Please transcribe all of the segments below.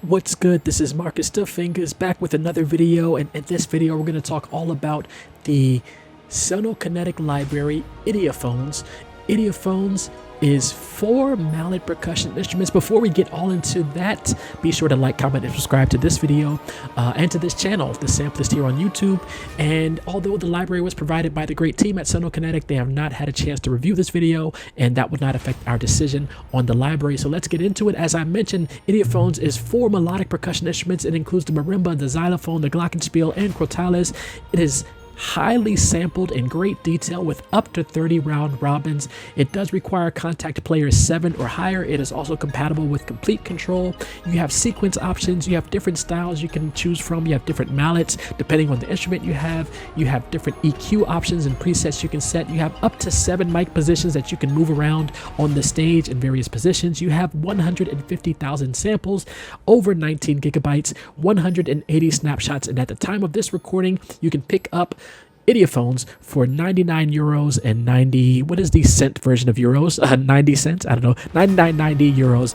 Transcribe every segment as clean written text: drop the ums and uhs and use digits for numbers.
What's good? This is Marcus Fingers back with another video, and in this video we're going to talk all about the Sonokinetic library, Idiophones. Idiophones is 4 mallet percussion instruments. Before we get all into that, be sure to like, comment, and subscribe to this video and to this channel, the Sampleist here on YouTube. And although the library was provided by the great team at Sonokinetic, they have not had a chance to review this video, and that would not affect our decision on the library. So let's get into it. As I mentioned, Idiophones is 4 melodic percussion instruments. It includes the Marimba, the xylophone, the Glockenspiel, and Crotales. It is highly sampled in great detail with up to 30 round robins. It does require Kontakt Player 7 or higher. It is also compatible with complete control. You have sequence options. You have different styles you can choose from. You have different mallets depending on the instrument you have. You have different EQ options and presets you can set. You have up to 7 mic positions that you can move around on the stage in various positions. You have 150,000 samples, over 19 gigabytes, 180 snapshots, and at the time of this recording, you can pick up Idiophones for 99 euros and 90, what is the cent version of euros? 90 cents? I don't know, 99.90 euros.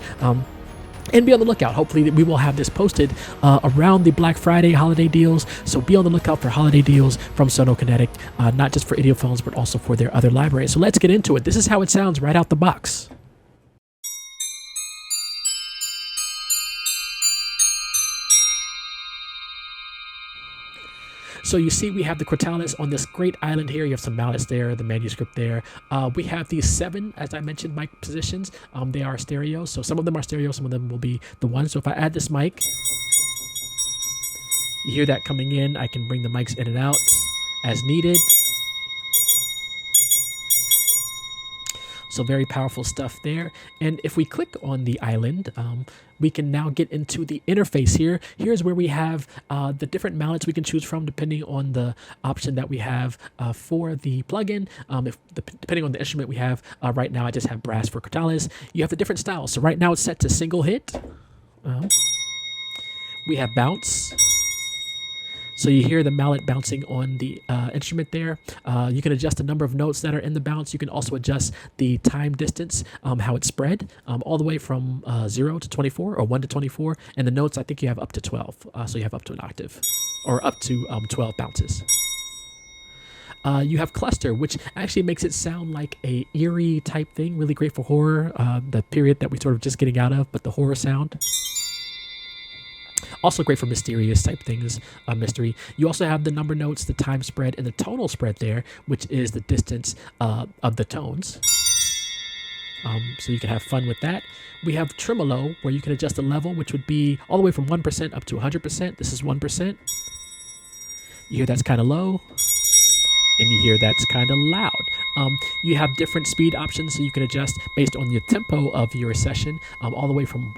And be on the lookout. Hopefully we will have this posted around the Black Friday holiday deals. So be on the lookout for holiday deals from Sonokinetic, not just for Idiophones, but also for their other libraries. So let's get into it. This is how it sounds right out the box. So you see we have the Crotales on this great island here. You have some mallets there, the manuscript there. We have these 7, as I mentioned, mic positions. They are stereo. So some of them are stereo, some of them will be the one. So if I add this mic, you hear that coming in. I can bring the mics in and out as needed. So very powerful stuff there. And if we click on the island, we can now get into the interface here. Here's where we have the different mallets we can choose from depending on the option that we have for the plugin. Depending on the instrument we have, right now I just have brass for Crotales. You have the different styles. So right now it's set to single hit. We have bounce. So you hear the mallet bouncing on the instrument there. You can adjust the number of notes that are in the bounce. You can also adjust the time distance, how it's spread, all the way from 0 to 24 or 1 to 24. And the notes, I think you have up to 12. So you have up to an octave or up to 12 bounces. You have cluster, which actually makes it sound like a eerie type thing. Really great for horror, the period that we're sort of just getting out of, but the horror sound. Also great for mysterious type things, mystery. You also have the number notes, the time spread, and the tonal spread there, which is the distance of the tones. So you can have fun with that. We have tremolo, where you can adjust the level, which would be all the way from 1% up to 100%. This is 1%. You hear that's kind of low, and you hear that's kind of loud. You have different speed options, so you can adjust based on the tempo of your session, all the way from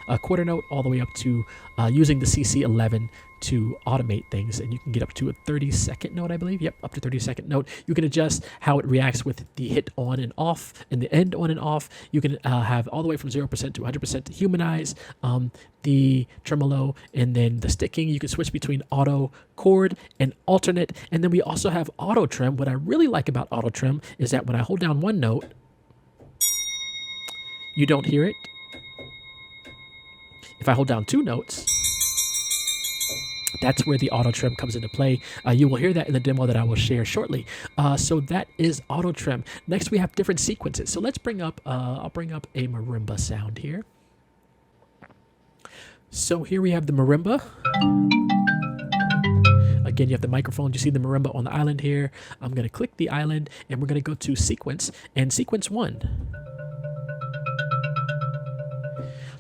a quarter note all the way up to using the CC11 to automate things, and you can get up to a 30-second note, I believe. Yep, up to 30-second note. You can adjust how it reacts with the hit on and off and the end on and off. You can have all the way from 0% to 100% to humanize, the tremolo, and then the sticking. You can switch between auto, chord, and alternate. And then we also have auto trim. What I really like about auto trim is that when I hold down one note, you don't hear it. If I hold down 2 notes, that's where the auto trim comes into play. You will hear that in the demo that I will share shortly. So that is auto trim. Next, we have different sequences. So let's bring up, I'll bring up a marimba sound here. So here we have the marimba. Again, you have the microphone. You see the marimba on the island here. I'm going to click the island, and we're going to go to sequence, and sequence 1.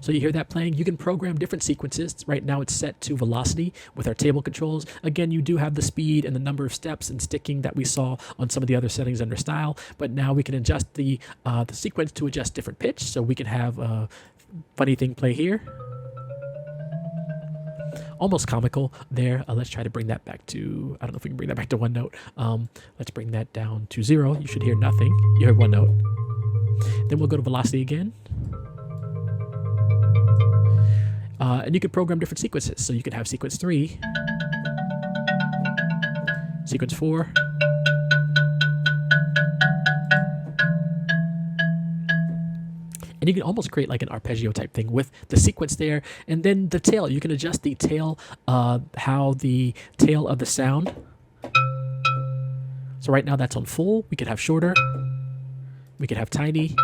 So you hear that playing. You can program different sequences. Right now it's set to velocity with our table controls. Again, you do have the speed and the number of steps and sticking that we saw on some of the other settings under style, but now we can adjust the sequence to adjust different pitch. So we can have a funny thing play here. Almost comical there. Let's try to bring that back to, I don't know if we can bring that back to 1 note. Let's bring that down to 0. You should hear nothing. You heard 1 note. Then we'll go to velocity again. And you can program different sequences. So you can have sequence 3, sequence 4, And you can almost create like an arpeggio type thing with the sequence there. And then the tail, you can adjust the tail, how the tail of the sound. So right now that's on full. We could have shorter. We could have tiny.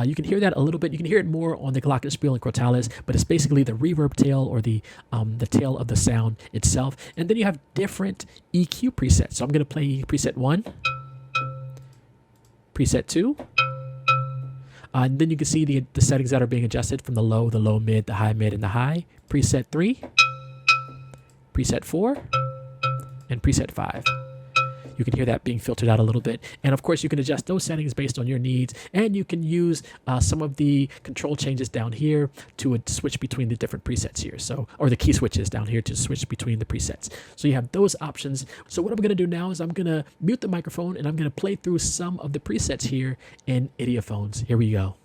You can hear that a little bit. You can hear it more on the Glockenspiel and Crotales, but it's basically the reverb tail or the tail of the sound itself. And then you have different EQ presets. So I'm going to play preset 1, preset 2. And then you can see the settings that are being adjusted from the low, mid, the high, and the high. Preset 3, preset 4, and preset 5. You can hear that being filtered out a little bit. And of course, you can adjust those settings based on your needs. And you can use some of the control changes down here to switch between the different presets here. So, or the key switches down here to switch between the presets. So you have those options. So what I'm going to do now is I'm going to mute the microphone and I'm going to play through some of the presets here in Idiophones. Here we go.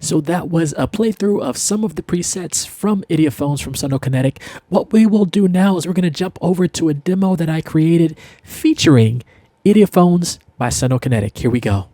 So that was a playthrough of some of the presets from Idiophones from Sonokinetic. What we will do now is we're going to jump over to a demo that I created featuring Idiophones by Sonokinetic. Here we go.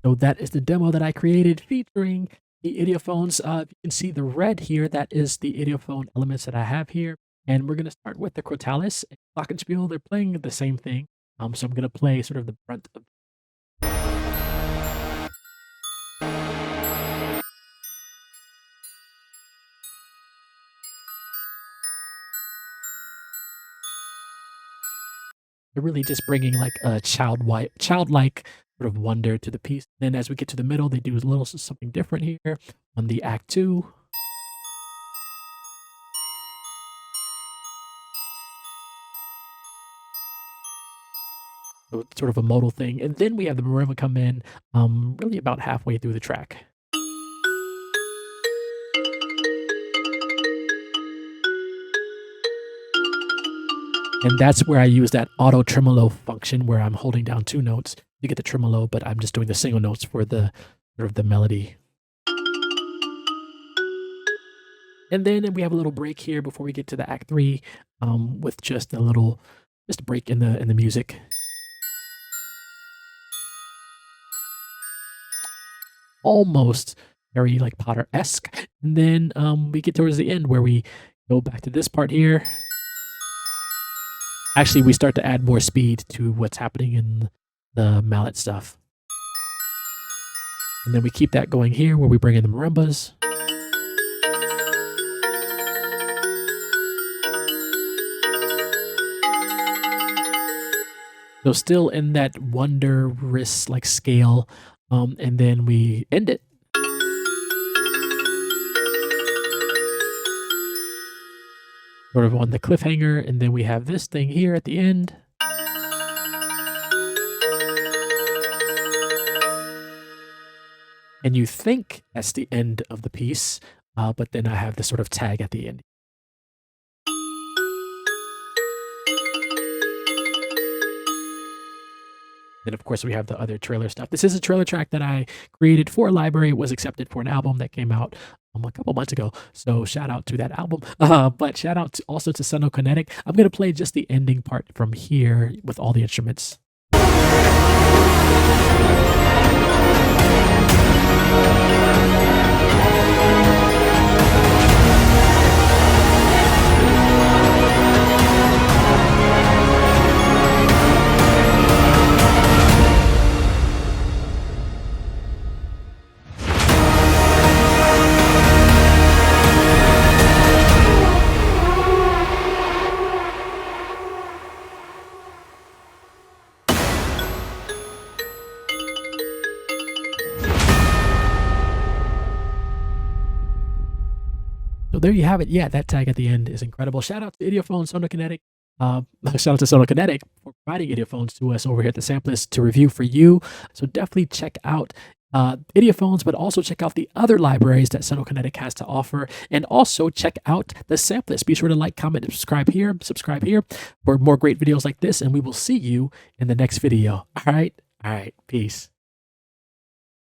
So that is the demo that I created featuring the Idiophones. You can see the red here. That is the Idiophone elements that I have here. And we're going to start with the Crotales and Glockenspiel. They're playing the same thing. So I'm going to play sort of the brunt of. They're really just bringing like a childlike sort of wonder to the piece. Then as we get to the middle, they do a little something different here on the Act 2. So it's sort of a modal thing. And then we have the Marimba come in really about halfway through the track. And that's where I use that auto tremolo function where I'm holding down 2 notes to get the tremolo, but I'm just doing the single notes for the sort of the melody. And then we have a little break here before we get to the Act 3 with just a break in the music. Almost very like Potter-esque. And then we get towards the end where we go back to this part here. Actually, we start to add more speed to what's happening in the mallet stuff. And then we keep that going here where we bring in the marimbas. So still in that wondrous like scale, and then we end it. Sort of on the cliffhanger, and then we have this thing here at the end. And you think that's the end of the piece, but then I have this sort of tag at the end. Then, of course, we have the other trailer stuff. This is a trailer track that I created for a library. It was accepted for an album that came out a couple months ago. So shout out to that album. But shout out also to Sonokinetic. I'm going to play just the ending part from here with all the instruments. So there you have it. Yeah, that tag at the end is incredible. Shout out to Idiophones, Sonokinetic. Shout out to Sonokinetic for providing Idiophones to us over here at the Sampleist to review for you. So definitely check out Idiophones, but also check out the other libraries that Sonokinetic has to offer, and also check out the Sampleist. Be sure to like, comment, and subscribe here for more great videos like this, and we will see you in the next video. All right, peace.